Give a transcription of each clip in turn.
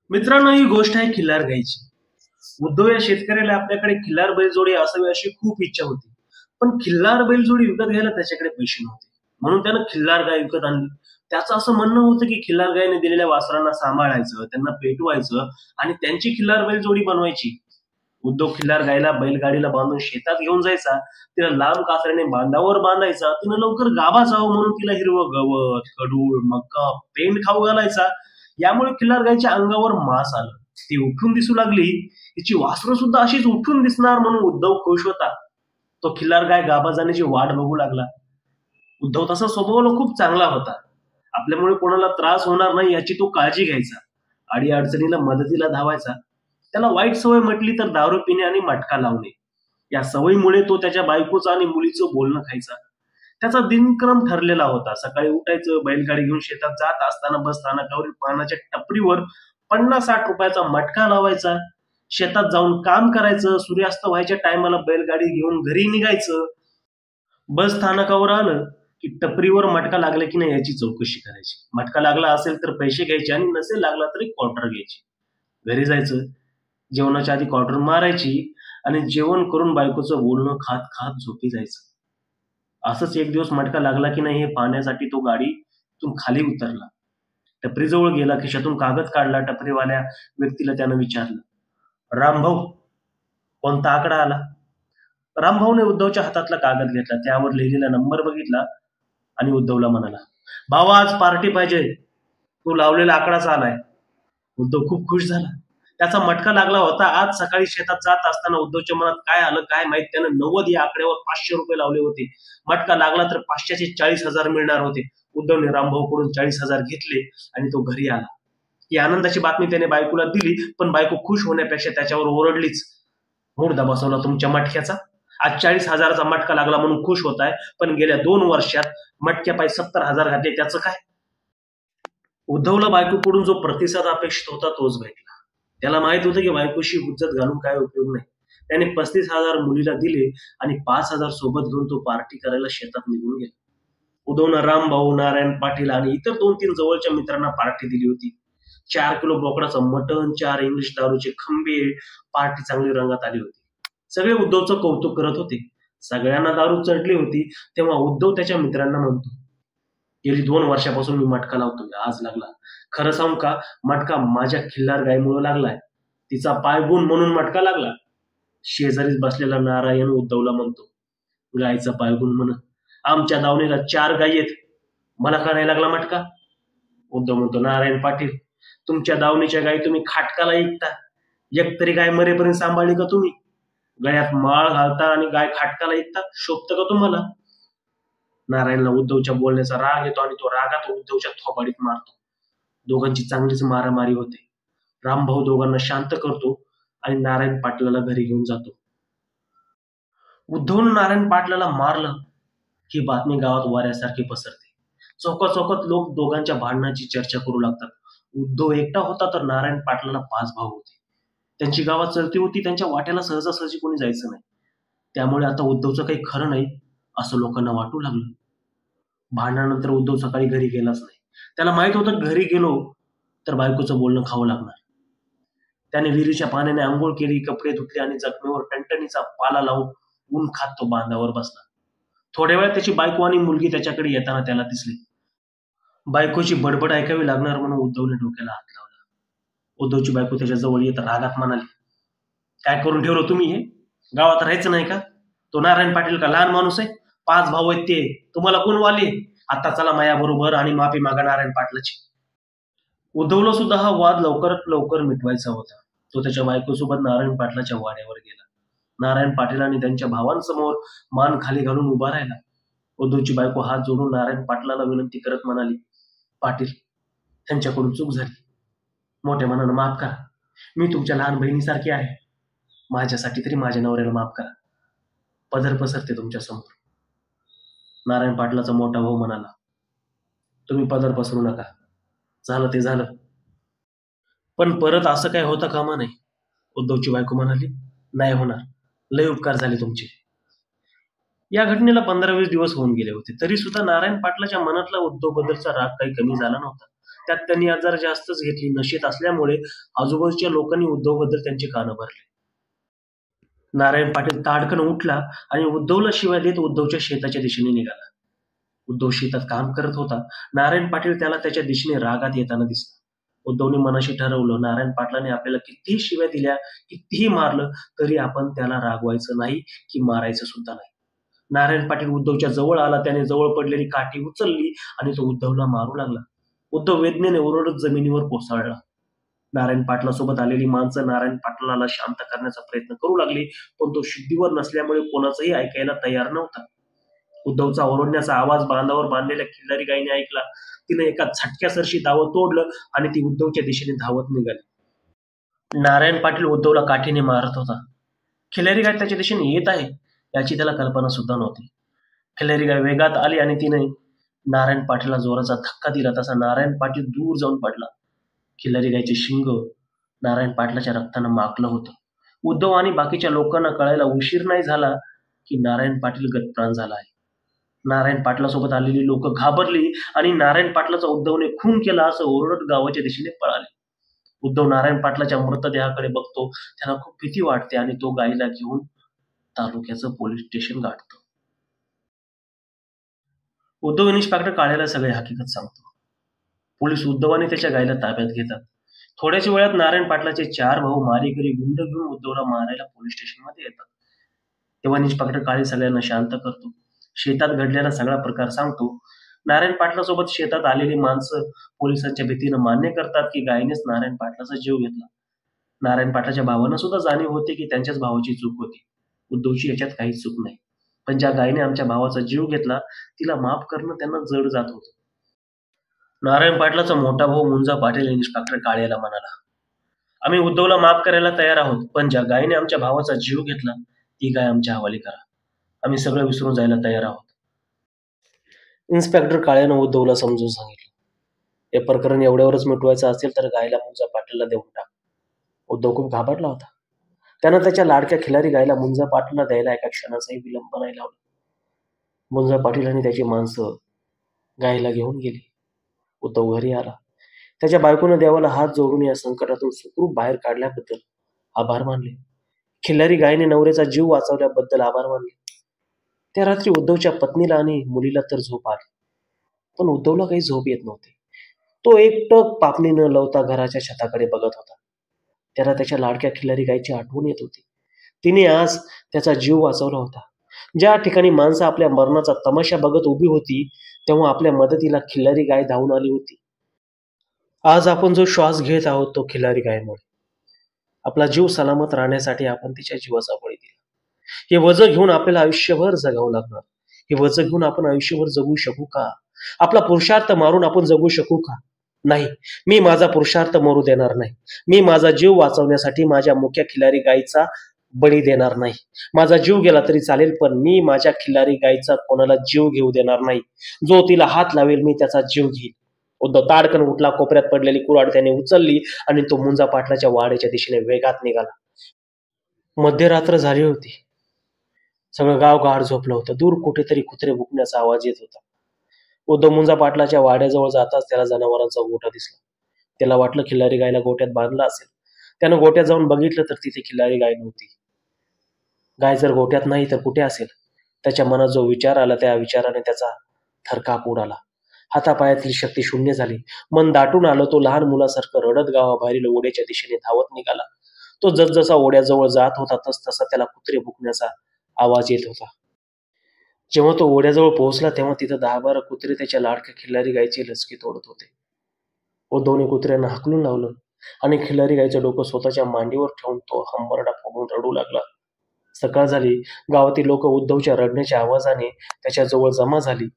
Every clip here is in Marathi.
मित्रांनो, ही गोष्ट आहे खिल्लार गायची. उद्धव या शेतकऱ्याला आपल्याकडे खिल्लार बैलजोडी असावी अशी खूप इच्छा होती. पण खिल्लार बैलजोडी विकत घ्यायला त्याच्याकडे पैसे नव्हते. म्हणून त्यानं खिल्लार गाय विकत आणली. त्याचं असं म्हणणं होतं की खिल्लार गायने दिलेल्या वासरांना सांभाळायचं, त्यांना पेटवायचं आणि त्यांची खिल्लार बैलजोडी बनवायची. उद्धव खिल्लार गायला बैलगाडीला बांधून शेतात घेऊन जायचा. तिला लांब कासऱ्याने बांधावर बांधायचा. तिनं लवकर गाभा जावं म्हणून तिला हिरवं गवत, कडूळ, मका, पेंड खाऊ घालायचा. यामुळे खिल्लार गायच्या अंगावर मांस आलं. ती उठून दिसू लागली. तिची वासरं सुद्धा अशीच उठून दिसणार म्हणून उद्धव खुश होता. तो खिल्लार गाय गाभा जाण्याची वाट बघू लागला. उद्धव तसा स्वभावाला खूप चांगला होता. आपल्यामुळे कोणाला त्रास होणार नाही याची तो काळजी घ्यायचा. अडीअडचणीला मदतीला धावायचा. त्याला वाईट सवय म्हटली तर दारू पिणे आणि मटका लावणे. या सवयीमुळे तो त्याच्या बायकोचं आणि मुलीचं बोलणं खायचा. त्याचा दिनक्रम ठरलेला होता. सकाळी उठायचं, बैलगाडी घेऊन शेतात जात असताना बस स्थानकावरील पानाच्या टपरीवर 50-60 रुपयाचा मटका लावायचा. शेतात जाऊन काम करायचं. सूर्यास्त व्हायच्या टायमाला बैलगाडी घेऊन घरी निघायचं. बस स्थानकावर आलं की टपरीवर मटका लागला की नाही याची चौकशी करायची. मटका लागला असेल तर पैसे घ्यायचे आणि नसेल लागला तरी क्वार्टर घ्यायची. घरी जायचं. जेवणाच्या आधी क्वार्टर मारायची आणि जेवण करून बायकोचं बोलणं खात खात झोपी जायचं. असंच एक दिवस मटका लागला की नाही हे पाहण्यासाठी तो गाडीतून खाली उतरला. टपरीजवळ गेला. खिशातून कागद काढला. टपरीवाल्या व्यक्तीला त्यानं विचारलं, रामभाऊ, कोणता आकडा आला? रामभाऊने उद्धवच्या हातातला कागद घेतला. त्यावर लिहिलेला नंबर बघितला आणि उद्धवला म्हणाला, भावा, आज पार्टी पाहिजे. तू लावलेला आकडाच आलाय. उद्धव खूप खुश झाला. त्याचा मटका लागला होता. आज सकाळी शेतात जात असताना उद्धवच्या मनात काय आलं काय माहित, त्यानं 90 या आकड्यावर 500 रुपये लावले होते. मटका लागला तर 500चे 40,000 मिळणार होते. उद्धवने रामभाऊकडून 40,000 घेतले आणि तो घरी आला. ही आनंदाची बातमी त्याने बायकोला दिली, पण बायको खुश होण्यापेक्षा त्याच्यावर ओरडलीच. मुर्दा बसवला तुमच्या मटक्याचा. आज 40,000चा मटका लागला म्हणून खुश होताय, पण गेल्या 2 वर्षात मटक्यापायी 70,000 घातले, त्याचं काय? उद्धवला बायकोकडून जो प्रतिसाद अपेक्षित होता तोच भेटला. त्याला माहित होतं की बायकोशी हुज्जत घालून काय उपयोग नाही. त्याने 35,000 मुलीला दिले आणि 5,000 सोबत घेऊन तो पार्टी करायला शेतात निघून गेला. उद्धवनं रामभाऊ, नारायण पाटील आणि इतर 2-3 जवळच्या मित्रांना पार्टी दिली होती. 4 किलो बोकडाचं मटण, 4 इंग्लिश दारूचे खंबे. पार्टी चांगली रंगात आली होती. सगळे उद्धवचं कौतुक करत होते. सगळ्यांना दारू चढली होती. तेव्हा उद्धव त्याच्या मित्रांना म्हणतो, गेली 2 वर्षापासून मी मटका लावतोय, आज लागला. खरं सांगू का, मटका माझ्या खिल्लार गायमुळे लागलाय. तिचा पायगुण म्हणून मटका लागला. शेजारीच बसलेला नारायण उद्धवला म्हणतो, गायचा पायगुण म्हण, आमच्या दावणीला 4 गायी आहेत, मला का नाही लागला मटका? उद्धव म्हणतो, नारायण पाटील, तुमच्या दावणीच्या गायी तुम्ही खाटकाला ऐकता. एक तरी गाय मरेपर्यंत सांभाळली का तुम्ही? गळ्यात माळ घालता आणि गाय खाटकाला ऐकता, शोभतं का तुम्हाला? नारायणला उद्धवच्या बोलण्याचा राग येतो आणि तो रागात उद्धवच्या थोबाडीत मारतो. दोघांची चांगलीच मारामारी होते. रामभाऊ दोघांना शांत करतो आणि नारायण पाटलाला घरी घेऊन जातो. उद्धवनं नारायण पाटलाला मारलं ही बातमी गावात वाऱ्यासारखी पसरते. चौकात चौकात लोक दोघांच्या भांडणाची चर्चा करू लागतात. उद्धव एकटा होता तर नारायण पाटलाला 5 भाऊ होते. त्यांची गावात चलती होती. त्यांच्या वाट्याला सहजासहजी कोणी जायचं नाही. त्यामुळे आता उद्धवचं काही खरं नाही असं लोकांना वाटू लागलं. भांडणानंतर उद्धव सकाळी घरी गेलाच नाही. त्याला माहित होतं घरी गेलो तर बायकोचं बोलणं खावं लागणार. त्याने विहिरीच्या पाण्याने आंघोळ केली, कपडे धुतले आणि जखमेवर टणटणीचा पाला लावून ऊन खात तो बांधावर बसला. थोड्या वेळात त्याची बायको आणि मुलगी त्याच्याकडे येताना त्याला दिसली. बायकोची बडबड ऐकावी लागणार म्हणून उद्धवने डोक्याला हात लावला. उद्धवची बायको त्याच्या जवळ येत रागात म्हणाली, काय करून ठेवलं तुम्ही हे? गावात राहायचं नाही का? तो नारायण पाटील का लहान माणूस आहे? 5 भाऊ आहेत ते, तुम्हाला कोण वाले? आता चला माया बरोबर आणि माफी मागा नारायण पाटलाची. उद्धवला सुद्धा हा वाद लवकरात लवकर मिटवायचा होता. तो त्याच्या बायकोसोबत नारायण पाटलाच्या वाड्यावर गेला. नारायण पाटील आणि त्यांच्या भावांसमोर मान खाली घालून उभा राहिला. उद्धवची बायको हात जोडून नारायण पाटलाला विनंती करत म्हणाली, पाटील, त्यांच्याकडून चूक झाली. मोठ्या मनानं माफ करा. मी तुमच्या लहान बहिणीसारखी आहे. माझ्यासाठी तरी माझ्या नवऱ्याला माफ करा. पदर पसरते तुमच्या समोर. नारायण पाटलाचा मोठा भाऊ म्हणाला, तुम्ही पदर पसरू नका. झालं ते झालं, पण परत असं काय होता कामा नाही. उद्धवची बायको म्हणाली, नाही होणार. लय उपकार झाले तुमचे. या घटनेला 15-20 दिवस होऊन गेले होते. तरी सुद्धा नारायण पाटलाच्या मनातला उद्धव बद्दलचा राग काही कमी झाला नव्हता. त्यात त्यांनी आज जरा जास्तच घेतली. नशेत असल्यामुळे आजूबाजूच्या लोकांनी उद्धवबद्दल त्यांची कानं भरली. नारायण पाटील ताडकन उठला आणि उद्धवला शिवाय देत उद्धवच्या शेताच्या दिशेने निघाला. उद्धव शेतात काम करत होता. नारायण पाटील त्याला त्याच्या दिशेने रागात येताना दिसला. उद्धवने मनाशी ठरवलं, नारायण पाटलाने आपल्याला कितीही शिव्या दिल्या, कितीही मारलं, तरी आपण त्याला रागवायचं नाही की मारायचं सुद्धा नाही. नारायण पाटील उद्धवच्या जवळ आला. त्याने जवळ पडलेली काठी उचलली आणि तो उद्धवला मारू लागला. उद्धव वेदनेने ओरडत जमिनीवर कोसळला. नारायण पाटलासोबत आलेली माणसं नारायण पाटलाला शांत करण्याचा प्रयत्न करू लागली, पण तो शुद्धीवर नसल्यामुळे कोणाचंही ऐकायला तयार नव्हता. उद्धवचा ओरडण्याचा आवाज बांधावर बांधलेल्या खिल्लारी गायीने ऐकला. तिने एका झटक्यासरशी दावं तोडलं आणि ती उद्धवच्या दिशेने धावत निघाली. नारायण पाटील उद्धवला काठीने मारत होता. खिल्लारी गाय त्याच्या दिशेने येत आहे याची त्याला कल्पना सुद्धा नव्हती. खिल्लारी गाय वेगात आली आणि तिने नारायण पाटीलला जोराचा धक्का दिला. तसा नारायण पाटील दूर जाऊन पडला. खिल्लारी गायचे शिंग नारायण पाटलाच्या रक्तानं माखलं होतं. उद्धव आणि बाकीच्या लोकांना कळायला उशीर नाही झाला की नारायण पाटील गतप्राण झाला आहे. नारायण पाटलासोबत आलेली लोक घाबरली आणि नारायण पाटलाचा उद्धवने खून केला असं ओरडत गावाच्या दिशेने पळाले. उद्धव नारायण पाटलाच्या मृतदेहाकडे बघतो. त्याला खूप भीती वाटते आणि तो गाईला घेऊन तालुक्याचं पोलीस स्टेशन गाठतो. उद्धव इन्स्पेक्टर काळ्याला सगळी हकीकत सांगतो. पोलीस उद्धव आणि त्याच्या गाईला ताब्यात घेतात. थोड्याच वेळात नारायण पाटलाचे 4 भाऊ मारेकरी गुंड घेऊन उद्धवला मारायला पोलीस स्टेशनमध्ये येतात. तेव्हा इन्स्पेक्टर काळे सगळ्यांना शांत करतो. शेतात घडलेला सगळा प्रकार सांगतो. नारायण पाटलासोबत शेतात आलेली माणसं पोलिसांच्या भीतीनं मान्य करतात की गायीनेच नारायण पाटलाचा जीव घेतला. नारायण पाटलाच्या भावांना सुद्धा जाणीव होते की त्यांच्याच भावाची चूक होती. उद्धवची याच्यात काहीच चूक नाही. पण ज्या गायीने आमच्या भावाचा जीव घेतला तिला माफ करणं त्यांना जड जात होतं. नारायण पाटलाचा मोठा भाऊ मुंजा पाटील इन्स्पेक्टर काळेला म्हणाला, आम्ही उद्धवला माफ करायला तयार आहोत, पण ज्या गायीने आमच्या भावाचा जीव घेतला ती गाय आमच्या हवाली करा. आम्ही सगळं विसरून जायला तयार आहोत. इन्स्पेक्टर काळेनं उद्धवला समजून सांगितलं, हे प्रकरण एवढ्यावरच मिटवायचं असेल तर गायला मुंजा पाटीलला देऊन टाक. उद्धव खूप घाबरला होता. त्यानं त्याच्या लाडक्या खिलारी गायला मुंजा पाटीलला द्यायला एका क्षणाचाही विलंब नाही लावला. मुंजा पाटील आणि त्याची माणसं गायला घेऊन गेली. उद्धव घरी आला. त्याच्या बायकोनं देवाला हात जोडून या संकटातून सुखरूप बाहेर काढल्याबद्दल आभार मानले. खिल्लारी गायने नवऱ्याचा जीव वाचवल्याबद्दल आभार मानले. त्या रात्री उद्धवच्या पत्नीला आणि मुलीला तर झोप आली, पण उद्धवला काही झोप येत नव्हती. तो एकटक पापणी न लावता घराच्या छताकडे बघत होता. त्याला त्याच्या लाडक्या खिल्लारी गायची आठवण येत होती. तिने आज त्याचा जीव वाचवला होता. ज्या ठिकाणी माणसं आपल्या मरणाचा तमाशा बघत उभी होती, तेव्हा आपल्या मदतीला खिल्लारी गाय धावून आली होती. आज आपण जो श्वास घेत आहोत तो खिल्लारी गायमुळे. आपला जीव सलामत राहण्यासाठी आपण तिच्या जीवाचा बळी दिला. हे वजं घेऊन आपल्याला आयुष्यभर जगावं लागणार. हे वजं घेऊन आपण आयुष्यभर जगू शकू का? आपला पुरुषार्थ मारून आपण जगू शकू का? नाही, मी माझा पुरुषार्थ मरू देणार नाही. मी माझा जीव वाचवण्यासाठी माझ्या मुख्य खिल्लारी गायीचा बळी देणार नाही. माझा जीव गेला तरी चालेल, पण मी माझ्या खिल्लारी गायीचा कोणाला जीव घेऊ देणार नाही. जो तिला हात लावेल मी त्याचा जीव घेईल. उद्धव ताडकन उठला. कोपऱ्यात पडलेली कुऱ्हाड त्याने उचलली आणि तो मुंजा पाटलाच्या वाड्याच्या दिशेने वेगात निघाला. मध्यरात्र झाली होती. सगळं गाव गाढ झोपलं होतं. दूर कुठेतरी कुत्रे भुकण्याचा आवाज येत होता. उद्धव मुंजा पाटलाच्या वाड्याजवळ जाताच त्याला जनावरांचा गोठा दिसला. त्याला वाटलं खिल्लारी गायला गोट्यात बांधलं असेल. त्यानं गोट्यात जाऊन बघितलं तर तिथे खिल्लारी गाय नव्हती. गाय जर गोट्यात नाही तर कुठे असेल? त्याच्या मनात जो विचार आला त्या विचाराने त्याचा थरकाप उडाला. हातापायातली शक्ती शून्य झाली. मन दाटून आलं. तो लहान मुलासारखं रडत गावाबाहेरील ओढ्याच्या दिशेने धावत निघाला. तो जसजसा ओढ्याजवळ जात होता तसतसा त्याला कुत्रे भुकण्याचा आवाज येत होता. जेव्हा तो ओढ्याजवळ पोहोचला तेव्हा तिथं 10-12 कुत्रे त्याच्या लाडक्या खिल्लारी गायची लचकी तोडत होते. उद्धवने कुत्र्यांना हाकलून लावलं आणि खिल्लारी गायचं डोकं स्वतःच्या मांडीवर ठेवून तो हंबरडा फोडून रडू लागला. सकाळ झाली. गावातील लोक उद्धवच्या रडण्याच्या आवाजाने त्याच्याजवळ जमा झाली.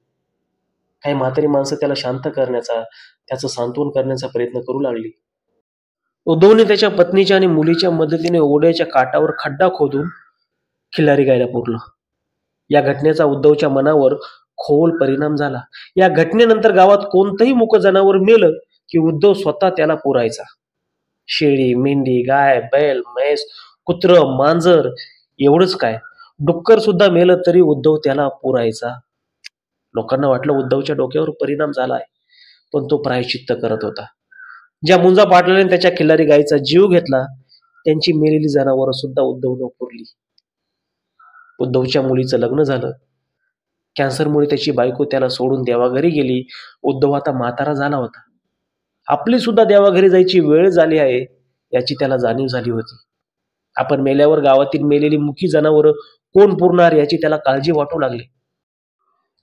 काही म्हातारी माणसं त्याला शांत करण्याचा, त्याचं सांत्वन करण्याचा प्रयत्न करू लागली. उद्धवने त्याच्या पत्नीच्या आणि मुलीच्या मदतीने ओढ्याच्या काठावर खड्डा खोदून खिल्लारी गायला पुरलं. या घटनेचा उद्धवच्या मनावर खोल परिणाम झाला. या घटनेनंतर गावात कोणतंही मुकं जनावर मेलं की उद्धव स्वतः त्याला पुरायचा. शेळी, मेंढी, गाय, बैल, म्हैस, कुत्रं, मांजर एवढंच काय, डुक्कर सुद्धा मेलं तरी उद्धव त्याला पुरायचा. लोकांना वाटलं उद्धवच्या डोक्यावर परिणाम झालाय. पण तो प्रायश्चित्त करत होता. ज्या मुंजा पाटलाने त्याच्या खिल्लारी गायीचा जीव घेतला त्यांची मेलेली जनावरं सुद्धा उद्धवनं पुरली. उद्धवच्या मुलीचं लग्न झालं. कॅन्सरमुळे त्याची बायको त्याला सोडून देवाघरी गेली. उद्धव आता म्हातारा झाला होता. आपली सुद्धा देवाघरी जायची वेळ झाली आहे याची त्याला जाणीव झाली होती. आपण मेल्यावर गावातील मेलेली मुकी जनावरं कोण पुरणार याची त्याला काळजी वाटू लागली.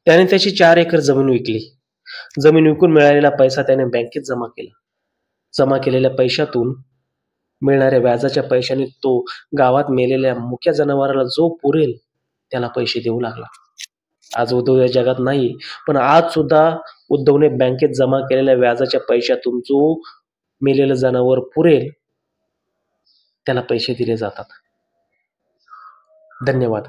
त्याने त्याची 4 एकर जमीन विकली. जमीन विकून मिळालेला पैसा त्याने बँकेत जमा केला. जमा केलेल्या पैशातून मिळणाऱ्या व्याजाच्या पैशाने तो गावात मेलेल्या मुक्या जनावराला जो पुरेल त्याला पैसे देऊ लागला. आज उद्धव या जगात नाही, पण आज सुद्धा उद्धवने बँकेत जमा केलेल्या व्याजाच्या पैशातून जो मेलेलं जनावर पुरेल त्याला पैसे दिले जातात. धन्यवाद.